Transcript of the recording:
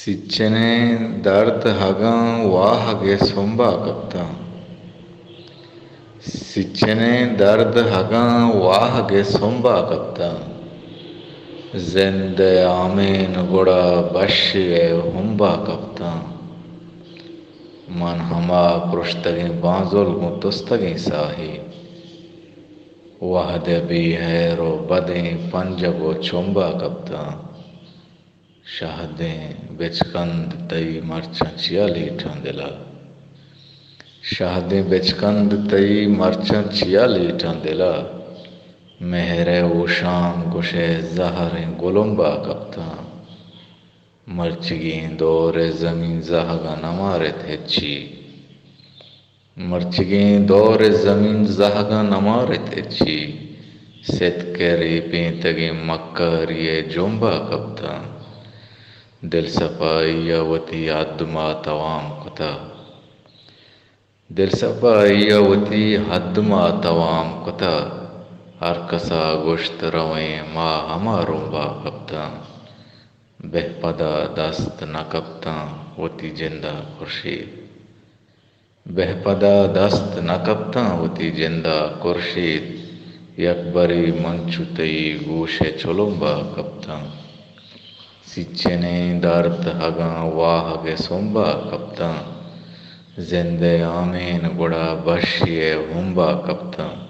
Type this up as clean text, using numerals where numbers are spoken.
सिच्चने दर्द हगां वाहगे सोंबा कप्ता। सिच्चने दर्द हगां वाहगे सोंबा कप्ता। जिंदे आमीन गुड़ा बश्ये हुंबा कप्ता। मन हमा पुरुषतगी बाजुल मुतस्तगी साही। वहदे भी हैरो बदे पंजगो चुंबा कप्ता। शहदे बेचकंद तई मरचा चियाली ठंदिला। शहदे बेचकंद तई मरचा चियाली ठंदिला। मेहरे उशाम गुशे जहर गुलुम्बा कप्ता। मर्चगी दौरे जमीन जहगा नमारे थेची। मर्चगी दौरे जमीन जहगा नमारे थेची। सेतकेरी पीतगी मक्कर ये जुम्बा कप्ता। दिल सफाई अवती आदमा तवाम कुता। दिल सफाई अवती हदमा तवाम कुता। हर कसा गोश्त रवे माँ हमारुम्बा कप्ता। बेहपदा दस्त न कप्ता वती जिंदा खुर्शीद। बेहपदा दस्त न कप्ता वती जिंदा खुर्शीद। यकबरी मंचुतई गूशे चुलुम्बा कप्ता। सिच्चने दर्द हगां वाहगे सोंबा कप्ता। जिंदे आमीन गुड़ा बश्ये हुंबा कप्ता।